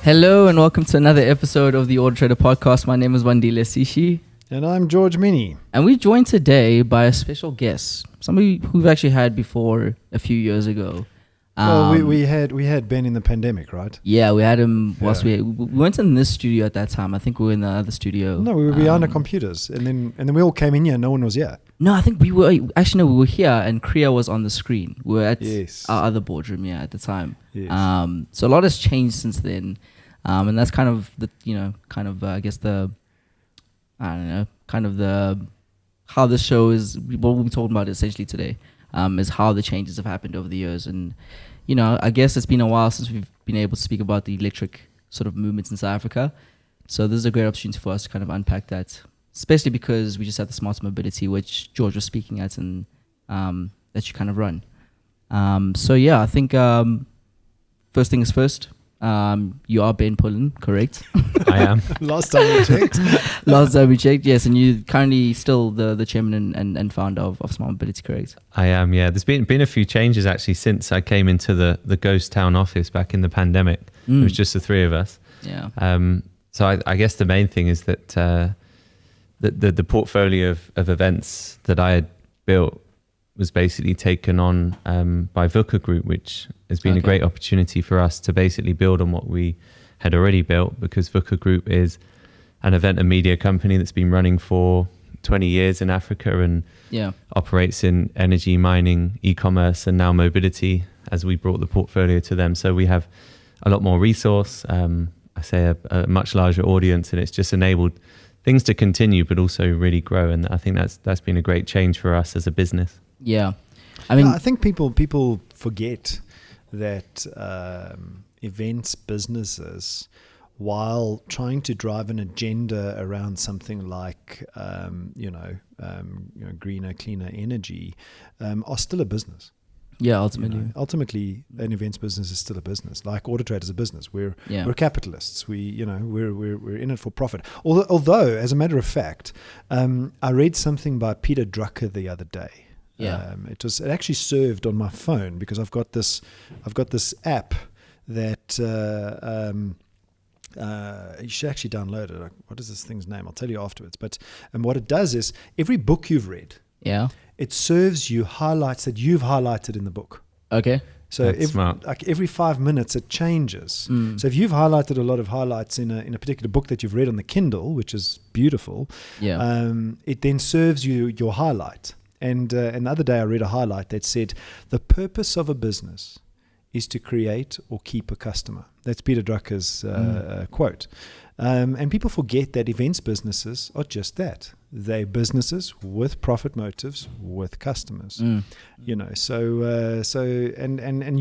Hello and welcome to another episode of the AutoTrader Podcast. My name is Wandile Sishi. And I'm George Mienie. And we're joined today by a special guest, somebody who we've actually had before a few years ago. We had Ben in the pandemic, right? Yeah, we had him whilst we weren't in this studio at that time. I think we were in the other studio. No, we were behind the computers, and then we all came in here. No one was here. No, I think we were here, and Kriya was on the screen. We were at our other boardroom, at the time. Yes. So a lot has changed since then, and that's kind of how the show is. What we're talking about essentially today is how the changes have happened over the years, and I guess it's been a while since we've been able to speak about the electric sort of movements in South Africa. So this is a great opportunity for us to kind of unpack that, especially because we just had the smart mobility, which George was speaking at, and that you kind of run. I think first thing is first. You are Ben Pullen, correct? I am. Last time we checked. Yes, and you're currently still the chairman and founder of Smart Mobility, correct? I am, yeah. There's been a few changes actually since I came into the ghost town office back in the pandemic. It was just the three of us. Yeah. So I guess the main thing is that the portfolio of events that I had built was basically taken on by VUCA Group, which has been a great opportunity for us to basically build on what we had already built, because VUCA Group is an event and media company that's been running for 20 years in Africa and operates in energy, mining, e-commerce, and now mobility, as we brought the portfolio to them. So we have a lot more resource, I say a much larger audience, and it's just enabled things to continue, but also really grow. And I think that's been a great change for us as a business. Yeah. I think people forget that events businesses, while trying to drive an agenda around something like greener, cleaner energy, are still a business. Yeah, ultimately. Ultimately, an events business is still a business. Like AutoTrader is a business. We're capitalists. We're in it for profit. Although, as a matter of fact, I read something by Peter Drucker the other day. Yeah. It actually served on my phone because I've got this app that you should actually download it. What is this thing's name? I'll tell you afterwards. But what it does is every book you've read, it serves you highlights that you've highlighted in the book. Okay. So every 5 minutes it changes. So if you've highlighted a lot of highlights in a particular book that you've read on the Kindle, which is beautiful, it then serves you your highlight. And the other day I read a highlight that said, the purpose of a business is to create or keep a customer. That's Peter Drucker's quote. And people forget that events businesses are just that. They're businesses with profit motives, with customers. So you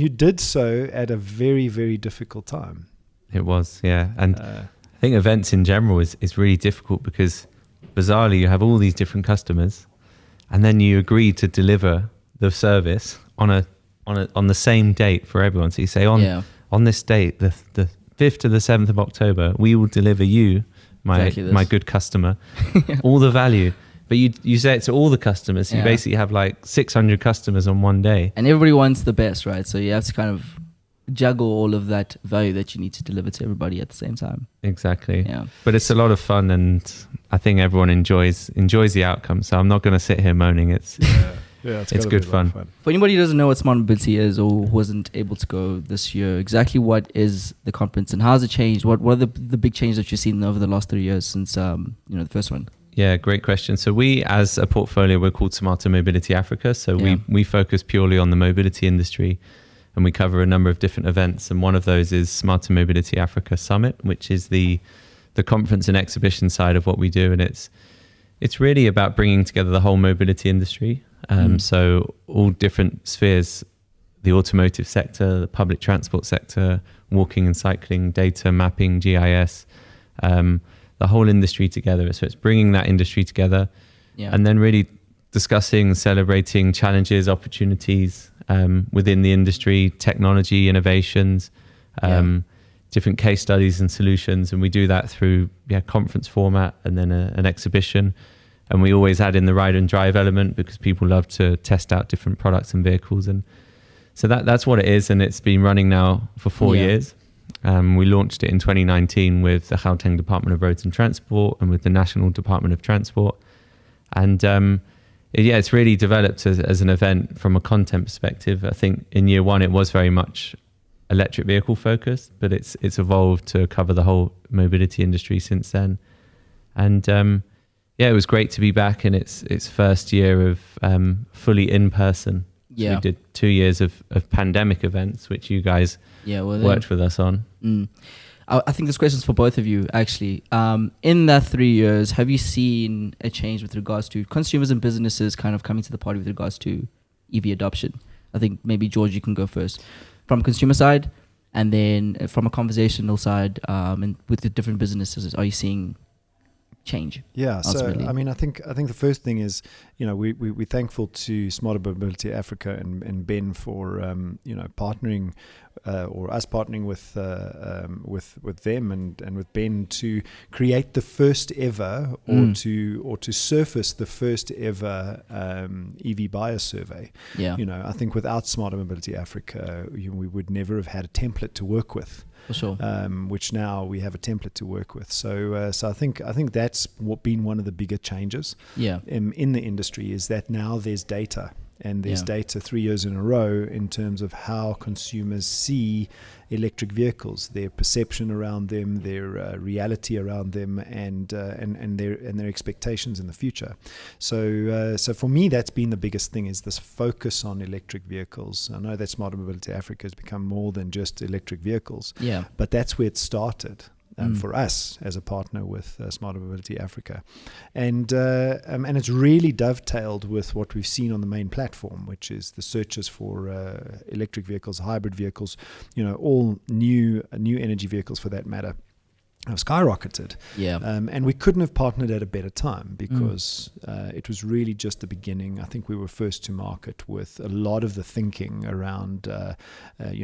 did so at a very, very difficult time. It was, yeah. And I think events in general is really difficult because bizarrely you have all these different customers, and then you agree to deliver the service on the same date for everyone. So you say on this date, the 5th to the 7th of October, we will deliver you, my good customer, all the value. But you say it to all the customers. So you basically have like 600 customers on one day. And everybody wants the best, right? So you have to kind of juggle all of that value that you need to deliver to everybody at the same time. Exactly. Yeah. But it's a lot of fun, and I think everyone enjoys the outcome. So I'm not going to sit here moaning. It's good fun. For anybody who doesn't know what Smart Mobility is or who wasn't able to go this year, exactly what is the conference and how has it changed? What are the big changes that you've seen over the last 3 years since the first one? Yeah, great question. So we, as a portfolio, we're called Smarter Mobility Africa. So we focus purely on the mobility industry, and we cover a number of different events. And one of those is Smarter Mobility Africa Summit, which is the conference and exhibition side of what we do. And it's really about bringing together the whole mobility industry. So all different spheres, the automotive sector, the public transport sector, walking and cycling, data mapping, GIS, the whole industry together. So it's bringing that industry together and then really discussing, celebrating challenges, opportunities within the industry, technology, innovations, different case studies and solutions. And we do that through conference format and then an exhibition. And we always add in the ride and drive element because people love to test out different products and vehicles. And so that's what it is. And it's been running now for 4 years. We launched it in 2019 with the Gauteng Department of Roads and Transport and with the National Department of Transport. And it's really developed as an event from a content perspective. I think in year one, it was very much electric vehicle focused, but it's evolved to cover the whole mobility industry since then. And it was great to be back in its first year of fully in person. Yeah. We did 2 years of pandemic events, which you guys worked with us on. I think this question is for both of you, actually. In that 3 years, have you seen a change with regards to consumers and businesses kind of coming to the party with regards to EV adoption? I think maybe, George, you can go first. From consumer side, and then from a conversational side, and with the different businesses, are you seeing change? Yeah, ultimately? so I mean, I think the first thing is, we're thankful to Smarter Mobility Africa and Ben for partnering or us partnering with them and with Ben to create the first ever or to surface the first ever EV buyer survey. Yeah, I think without Smarter Mobility Africa, we would never have had a template to work with. For sure. Which now we have a template to work with. So I think that's been one of the bigger changes. Yeah. In the industry is that now there's data, and there's data 3 years in a row in terms of how consumers see electric vehicles, their perception around them, their reality around them, and their expectations in the future. So for me, that's been the biggest thing, is this focus on electric vehicles. I know that Smarter Mobility Africa has become more than just electric vehicles, but that's where it started. For us as a partner with Smarter Mobility Africa, and it's really dovetailed with what we've seen on the main platform, which is the searches for electric vehicles, hybrid vehicles, all new energy vehicles for that matter, have skyrocketed. And we couldn't have partnered at a better time, because it was really just the beginning. I think we were first to market with a lot of the thinking around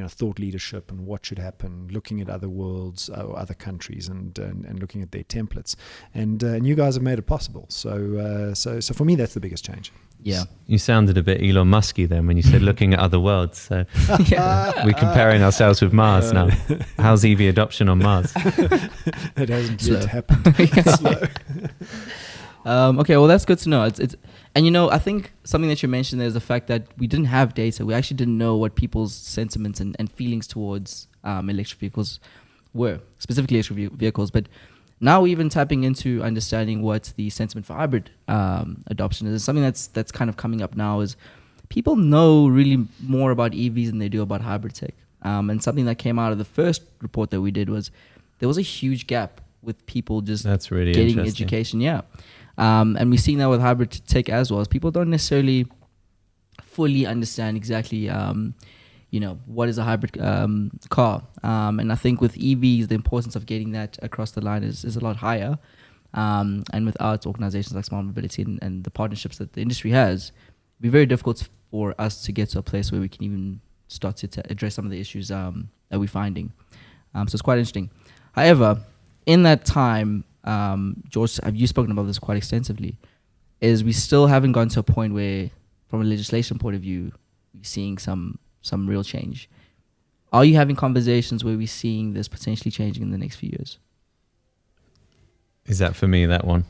thought leadership and what should happen, looking at other worlds or other countries and looking at their templates, and you guys have made it possible. So for me, that's the biggest change. Yeah, you sounded a bit Elon Musky then when you said looking at other worlds. So we're comparing ourselves with Mars now. How's EV adoption on Mars? It hasn't yet happened. Slow. Okay, well, that's good to know. It's and I think something that you mentioned there is the fact that we didn't have data. We actually didn't know what people's sentiments and feelings towards electric vehicles were, specifically electric vehicles. But now we're even tapping into understanding what the sentiment for hybrid adoption is. Something that's kind of coming up now is people know really more about EVs than they do about hybrid tech. And something that came out of the first report that we did was there was a huge gap with people just getting education. Yeah. And we're seeing that with hybrid tech as well, as people don't necessarily fully understand exactly what is a hybrid car. And I think with EVs, the importance of getting that across the line is a lot higher. And without organizations like Smart Mobility and the partnerships that the industry has, it'd be very difficult for us to get to a place where we can even start to address some of the issues that we're finding. So it's quite interesting. However, in that time, George, have you spoken about this quite extensively, is we still haven't gotten to a point where, from a legislation point of view, we're seeing some real change. Are you having conversations where we're seeing this potentially changing in the next few years? Is that for me, that one?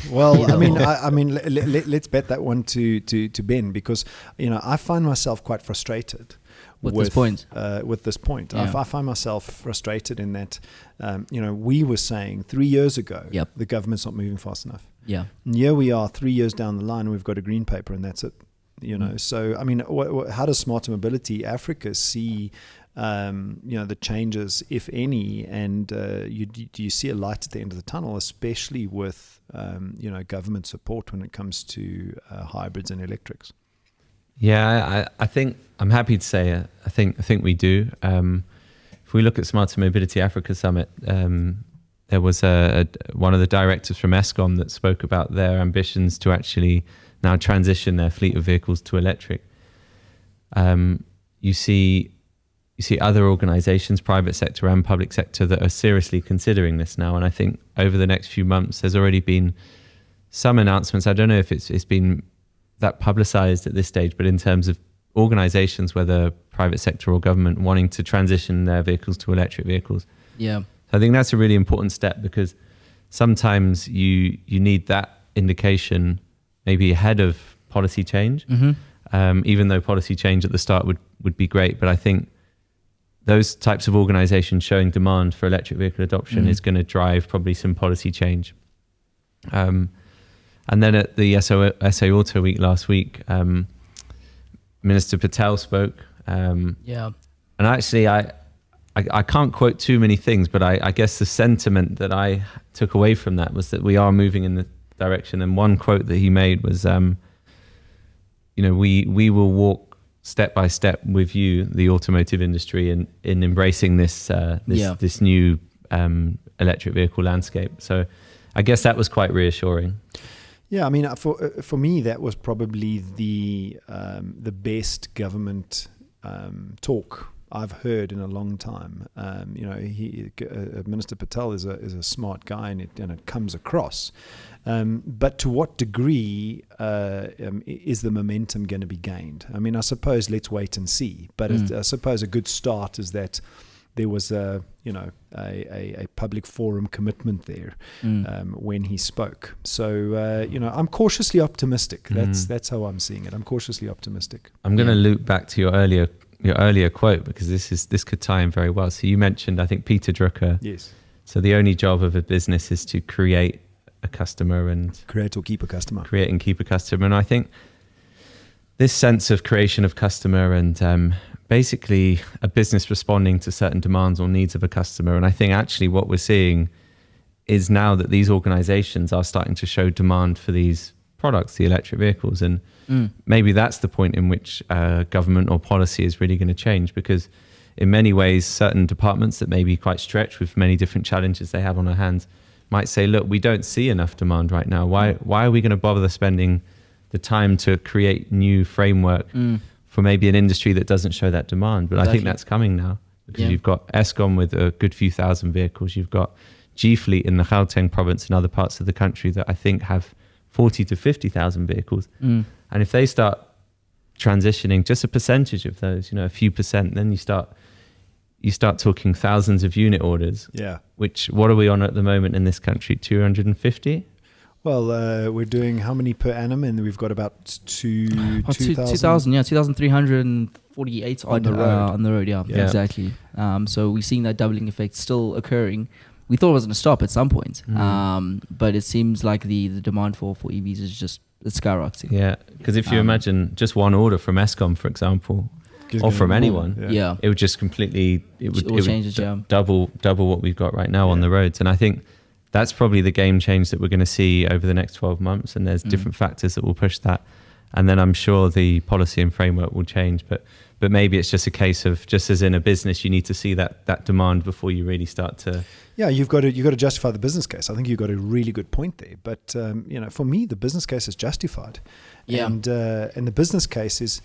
Well, let's bet that one to Ben, because I find myself quite frustrated with this point. Yeah. I find myself frustrated in that we were saying 3 years ago the government's not moving fast enough. Yeah, and here we are 3 years down the line, and we've got a green paper, and that's it. So I mean, how does Smarter Mobility Africa see the changes, if any, and do you see a light at the end of the tunnel, especially with government support when it comes to hybrids and electrics? Yeah, I think I'm happy to say I think we do. If we look at Smarter Mobility Africa Summit, there was one of the directors from Eskom that spoke about their ambitions to actually now transition their fleet of vehicles to electric. You see other organizations, private sector and public sector, that are seriously considering this now. And I think over the next few months, there's already been some announcements. I don't know if it's been that publicized at this stage, but in terms of organizations, whether private sector or government, wanting to transition their vehicles to electric vehicles. Yeah. So I think that's a really important step, because sometimes you need that indication maybe ahead of policy change, even though policy change at the start would be great. But I think those types of organizations showing demand for electric vehicle adoption is going to drive probably some policy change. And then at the SA Auto Week last week, Minister Patel spoke. And actually, I can't quote too many things, but I guess the sentiment that I took away from that was that we are moving in the direction. And one quote that he made was, we will walk step by step with you, the automotive industry, in embracing this new electric vehicle landscape. So I guess that was quite reassuring. Yeah, I mean, for me, that was probably the best government talk I've heard in a long time. Minister Patel is a smart guy, and it comes across. But to what degree is the momentum going to be gained? I mean, I suppose let's wait and see. But I suppose a good start is that there was a public forum commitment there when he spoke. So I'm cautiously optimistic. That's how I'm seeing it. I'm cautiously optimistic. I'm going to loop back to your earlier quote, because this could tie in very well. So you mentioned, I think, Peter Drucker. Yes. So the only job of a business is to create a customer and create or keep a customer. Create and keep a customer. And I think this sense of creation of customer and basically a business responding to certain demands or needs of a customer. And I think actually what we're seeing is now that these organizations are starting to show demand for these products, the electric vehicles. And maybe that's the point in which government or policy is really going to change, because in many ways, certain departments that may be quite stretched with many different challenges they have on their hands might say, look, we don't see enough demand right now. Why are we going to bother spending the time to create new framework for maybe an industry that doesn't show that demand? But exactly. I think that's coming now, because you've got Eskom with a good few thousand vehicles. You've got G-Fleet in the Gauteng province and other parts of the country that I think have 40 to 50,000 vehicles. And if they start transitioning just a percentage of those, a few percent, then you start talking thousands of unit orders. Yeah. Which, what are we on at the moment in this country? 250? Well, we're doing how many per annum? And we've got about 2,000. 2,348 on the road. Yeah, exactly. So we're seeing that doubling effect still occurring. We thought it was going to stop at some point, but it seems like the demand for EVs is just skyrocketing. Yeah, because if you imagine just one order from Eskom, for example, or from anyone, it would just completely double what we've got right now on the roads. And I think that's probably the game change that we're going to see over the next 12 months. And there's different factors that will push that. And then I'm sure the policy and framework will change. But maybe it's just a case of, just as in a business, you need to see that demand before you really start to. Yeah, you've got to justify the business case. I think you've got a really good point there. But for me, the business case is justified. Yeah. And the business case is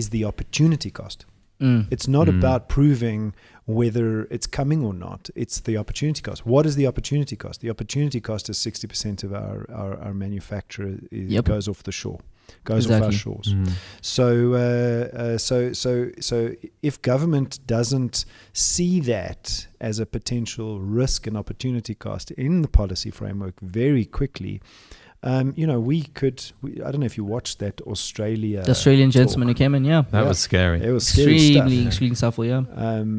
the opportunity cost. It's not about proving whether it's coming or not. It's the opportunity cost. What is the opportunity cost? The opportunity cost is 60% of our manufacture goes off the shore, off our shores. So if government doesn't see that as a potential risk and opportunity cost in the policy framework very quickly, we could. I don't know if you watched that the Australian gentleman who came in. Yeah, that was scary. It was scary extremely stuff. Yeah,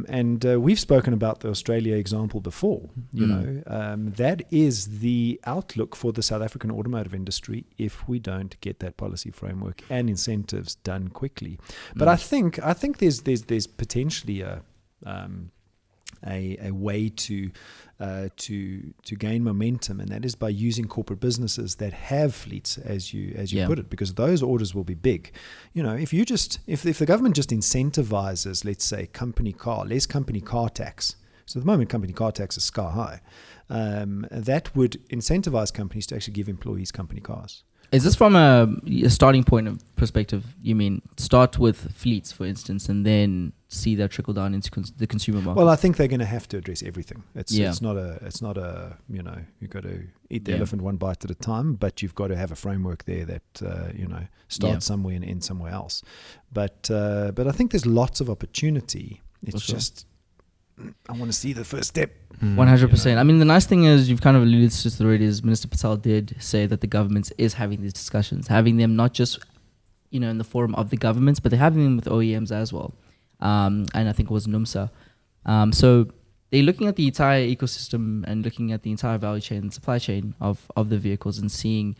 and we've spoken about the Australia example before. That is the outlook for the South African automotive industry if we don't get that policy framework and incentives done quickly. But I think there's potentially a way to gain momentum, and that is by using corporate businesses that have fleets, as you put it, because those orders will be big. If the government just incentivizes, let's say, less company car tax. So at the moment, company car tax is sky high. That would incentivize companies to actually give employees company cars. Is this from a starting point of perspective? You mean start with fleets, for instance, and then see that trickle down into the consumer market? Well, I think they're going to have to address everything. It's not a you've got to eat the elephant one bite at a time, but you've got to have a framework there that starts somewhere and ends somewhere else. But I think there's lots of opportunity. It's just I want to see the first step. 100%. I mean, the nice thing is, you've kind of alluded to this already, is Minister Patel did say that the government is having these discussions, having them not just, in the forum of the governments, but they're having them with OEMs as well. And I think it was NUMSA. So they're looking at the entire ecosystem and looking at the entire value chain and supply chain of the vehicles and seeing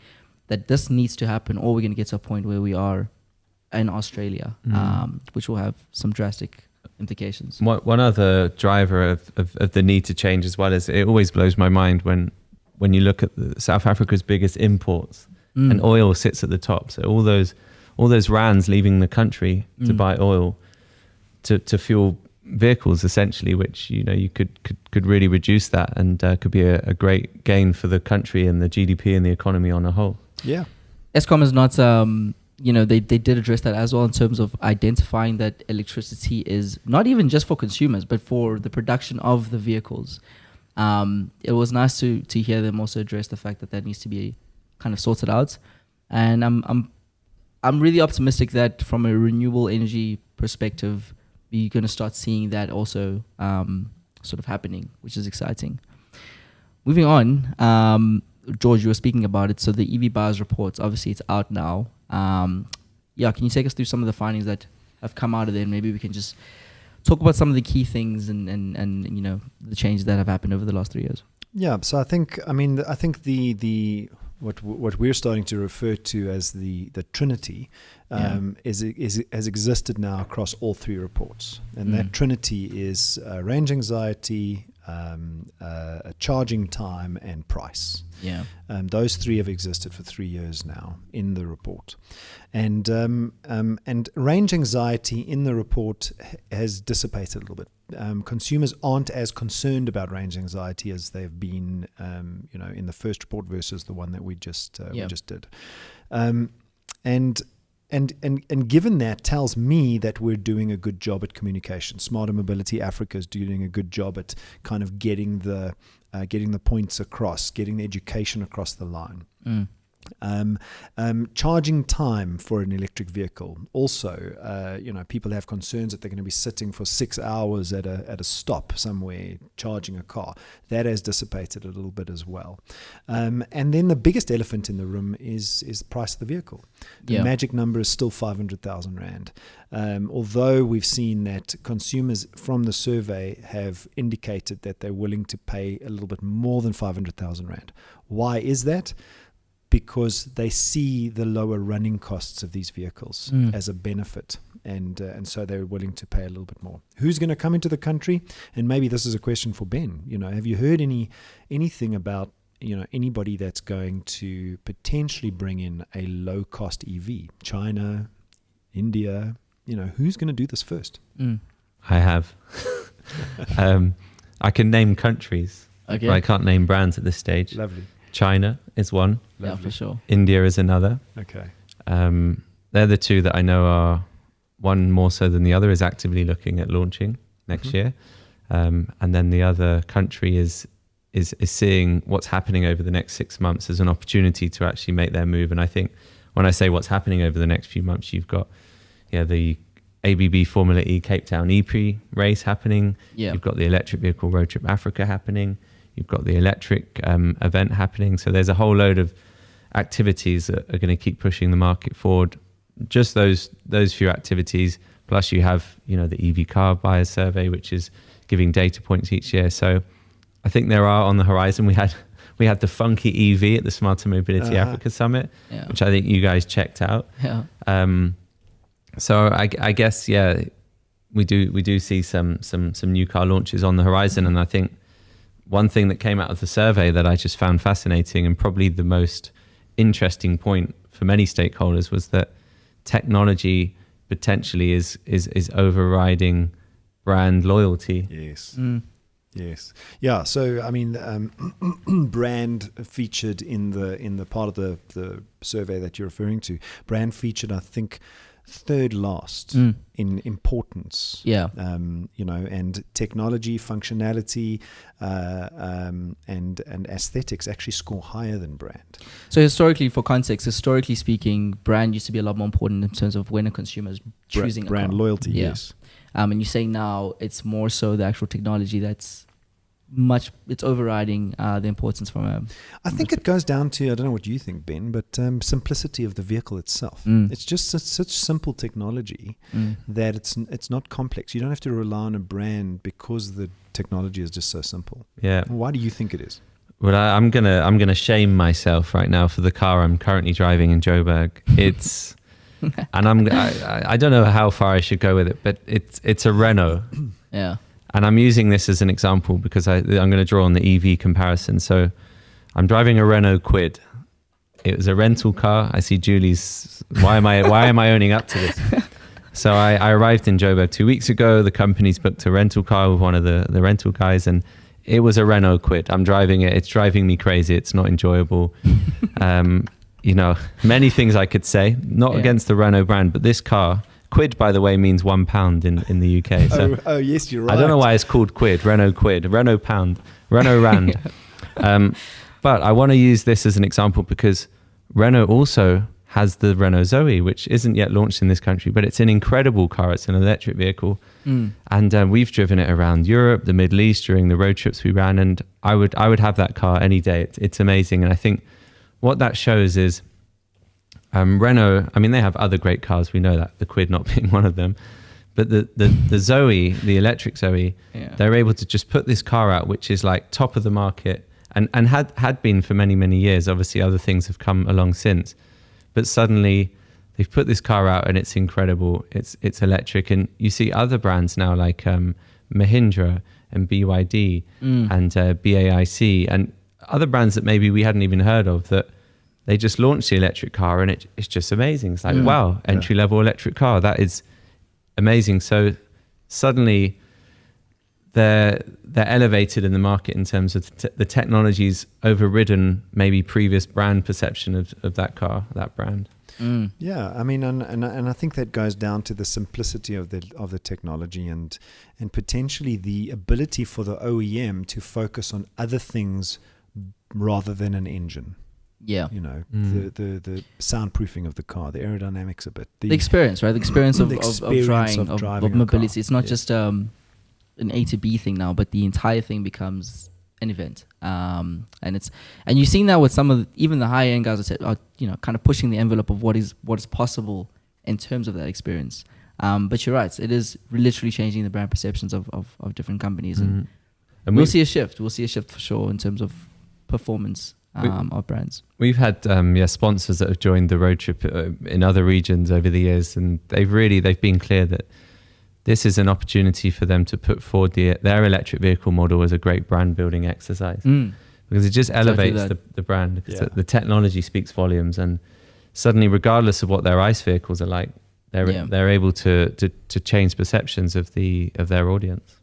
that this needs to happen, or we're going to get to a point where we are in Australia, which will have some drastic implications. One other driver of the need to change as well is, it always blows my mind when you look at South Africa's biggest imports, and oil sits at the top. So all those rands leaving the country to buy oil to fuel vehicles, essentially, which you could really reduce that, and could be a great gain for the country and the GDP and the economy on a whole. Yeah, Eskom is not. They did address that as well, in terms of identifying that electricity is not even just for consumers, but for the production of the vehicles. It was nice to hear them also address the fact that needs to be kind of sorted out. And I'm really optimistic that from a renewable energy perspective, you're going to start seeing that also sort of happening, which is exciting. Moving on, George, you were speaking about it. So the EV buyers report, obviously it's out now. Can you take us through some of the findings that have come out of there? Maybe we can just talk about some of the key things and the changes that have happened over the last 3 years. Yeah, so I think the what we're starting to refer to as the Trinity has existed now across all three reports, and that Trinity is range anxiety, charging time, and price. Yeah, those three have existed for 3 years now in the report, and range anxiety in the report has dissipated a little bit. Consumers aren't as concerned about range anxiety as they've been, in the first report versus the one that we just did, and given that, tells me that we're doing a good job at communication. Smarter Mobility Africa is doing a good job at kind of getting the points across, getting the education across the line. Charging time for an electric vehicle. Also, people have concerns that they're going to be sitting for 6 hours at a stop somewhere charging a car. That has dissipated a little bit as well. And then the biggest elephant in the room is the price of the vehicle. The magic number is still 500,000 Rand. Although we've seen that consumers from the survey have indicated that they're willing to pay a little bit more than 500,000 Rand. Why is that? Because they see the lower running costs of these vehicles as a benefit, and so they're willing to pay a little bit more. Who's going to come into the country? And maybe this is a question for Ben. Have you heard anything about anybody that's going to potentially bring in a low cost EV? China, India. Who's going to do this first? I have. I can name countries, but I can't name brands at this stage. Lovely. China is one. Yeah, for sure. India is another. Okay. They're the two that I know are, one more so than the other is actively looking at launching next year. And then the other country is seeing what's happening over the next 6 months as an opportunity to actually make their move. And I think when I say what's happening over the next few months, you've got the ABB Formula E Cape Town E-Prix race happening. Yeah. You've got the Electric Vehicle Road Trip Africa happening. You've got the electric event happening. So there's a whole load of activities that are going to keep pushing the market forward. Just those few activities, plus you have the EV car buyers survey, which is giving data points each year. So I think there are on the horizon. We had the funky EV at the Smarter Mobility Africa Summit, which I think you guys checked out. Yeah. So I guess we do see some new car launches on the horizon, and I think one thing that came out of the survey that I just found fascinating, and probably the most interesting point for many stakeholders, was that technology potentially is overriding brand loyalty. Yes. Yes. Yeah. So I mean, brand featured in the part of the survey that you're referring to. Brand featured, I think, third last in importance. Yeah. And technology, functionality, and aesthetics actually score higher than brand. So historically speaking, brand used to be a lot more important in terms of when a consumer is choosing brand a car. loyalty. Yes. And you're saying now it's more so the actual technology that's it's overriding the importance from a... I think it goes down to, I don't know what you think, Ben, but simplicity of the vehicle itself. It's just such simple technology that it's not complex. You don't have to rely on a brand because the technology is just so simple. Yeah. Why do you think it is? Well, I'm gonna shame myself right now for the car I'm currently driving in Joburg. It's and I don't know how far I should go with it, but it's a Renault. Yeah. And I'm using this as an example because I'm going to draw on the EV comparison. So I'm driving a Renault Kwid. It was a rental car. I see Julie's. Why am I owning up to this? So I arrived in Joburg 2 weeks ago. The company's booked a rental car with one of the rental guys, and it was a Renault Kwid. I'm driving it. It's driving me crazy. It's not enjoyable. Many things I could say, not against the Renault brand, but this car. Quid, by the way, means £1 in the UK. So yes, you're right. I don't know why it's called Quid, Renault Pound, Renault Rand. But I want to use this as an example because Renault also has the Renault Zoe, which isn't yet launched in this country, but it's an incredible car. It's an electric vehicle. And we've driven it around Europe, the Middle East during the road trips we ran. And I would have that car any day. It's amazing. And I think what that shows is Renault, I mean, they have other great cars. We know that, the Kwid not being one of them. But the Zoe, the electric Zoe, they're able to just put this car out, which is like top of the market and had been for many, many years. Obviously, other things have come along since. But suddenly, they've put this car out and it's incredible. It's electric. And you see other brands now like Mahindra and BYD and BAIC and other brands that maybe we hadn't even heard of that they just launched the electric car and it's just amazing. It's like, wow, entry-level electric car. That is amazing. So suddenly they're elevated in the market in terms of the technology's overridden maybe previous brand perception of that car, that brand. Yeah, I mean, and I think that goes down to the simplicity of the technology and potentially the ability for the OEM to focus on other things rather than an engine. Yeah. The soundproofing of the car, the aerodynamics a bit. The experience, right? The experience of driving of mobility. It's not just an A to B thing now, but the entire thing becomes an event. And you've seen that with some of even the high end guys are kind of pushing the envelope of what is possible in terms of that experience. But you're right, it is literally changing the brand perceptions of different companies, and we'll see a shift. We'll see a shift for sure in terms of performance of brands. We've had sponsors that have joined the road trip in other regions over the years, and they've been clear that this is an opportunity for them to put forward their electric vehicle model as a great brand building exercise because it just elevates the brand because the technology speaks volumes, and suddenly, regardless of what their ICE vehicles are like, they're able to change perceptions of their audience.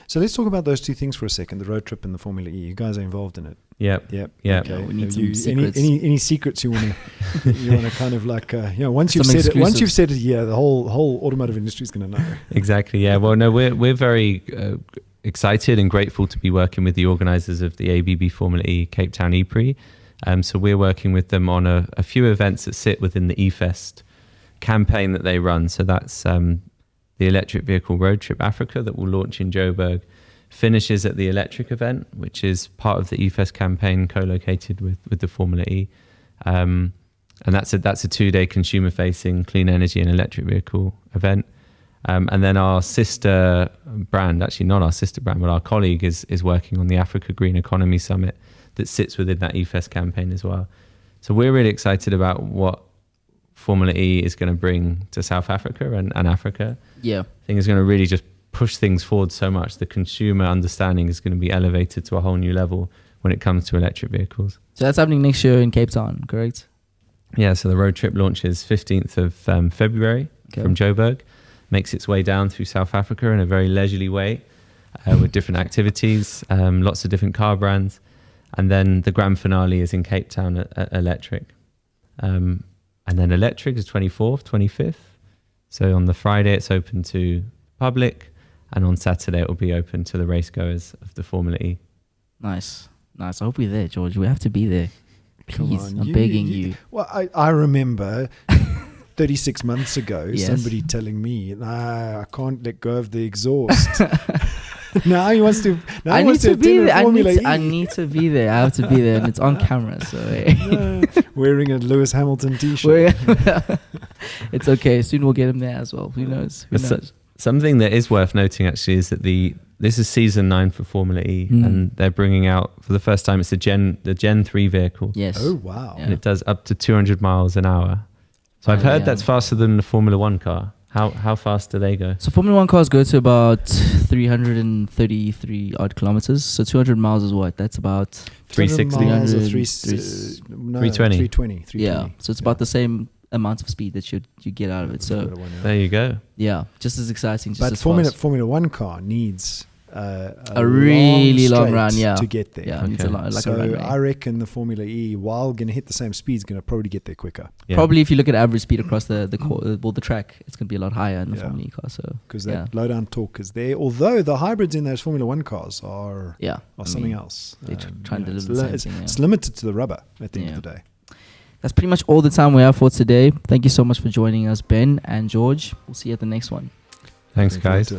So let's talk about those two things for a second: the road trip and the Formula E. You guys are involved in it. Yep. Okay. We need some secrets. Any secrets you want to kind of like once you've said it, the whole automotive industry is going to know. Exactly. Yeah. Well, no, we're very excited and grateful to be working with the organisers of the ABB Formula E Cape Town E-Prix. So we're working with them on a few events that sit within the eFest campaign that they run. So that's the Electric Vehicle Road Trip Africa that will launch in Joburg, finishes at the electric event, which is part of the eFest campaign co-located with the Formula E. And that's a 2-day consumer-facing clean energy and electric vehicle event. And then our sister brand, actually not our sister brand, but our colleague is working on the Africa Green Economy Summit that sits within that eFest campaign as well. So we're really excited about what Formula E is going to bring to South Africa and Africa. Yeah. I think it's going to really just push things forward so much. The consumer understanding is going to be elevated to a whole new level when it comes to electric vehicles. So that's happening next year in Cape Town, correct? Yeah, so the road trip launches 15th of February from Joburg, makes its way down through South Africa in a very leisurely way with different activities, lots of different car brands. And then the grand finale is in Cape Town at Electric. And then Electric is 24th, 25th. So on the Friday, it's open to public, and on Saturday, it will be open to the racegoers of the Formula E. Nice. I hope we're there, George. We have to be there. Please, on, I'm begging you. Well, I remember 36 months ago, Yes. somebody telling me, I can't let go of the exhaust. Now he wants to. Now I he need wants to be there. Formula E. I need to be there. I have to be there, and it's on camera. So Wearing a Lewis Hamilton T-shirt. it's okay. Soon we'll get him there as well. Who knows? Who knows? Something that is worth noting actually is that this is season 9 for Formula E, and they're bringing out for the first time. It's the Gen 3 vehicle. Yes. Oh wow! Yeah. And it does up to 200 miles an hour. So I've heard that's faster than the Formula 1 car. How fast do they go? So Formula 1 cars go to about 333 odd kilometers. So 200 miles is what? That's about 360. 320. 320. Yeah. So it's about the same amount of speed that you get out of it. So there you go. Yeah, just as exciting. Just but as Formula 1 car needs a really long run, to get there. Yeah, it's a lot, like so a runway. I reckon the Formula E, while going to hit the same speed, is going to probably get there quicker. Yeah. Probably if you look at average speed across the track, it's going to be a lot higher in the Formula E car. So because that low down torque is there. Although the hybrids in those Formula 1 cars are something else. They're trying to deliver the same thing. It's limited to the rubber at the end of the day. That's pretty much all the time we have for today. Thank you so much for joining us, Ben and George. We'll see you at the next one. Thanks, guys.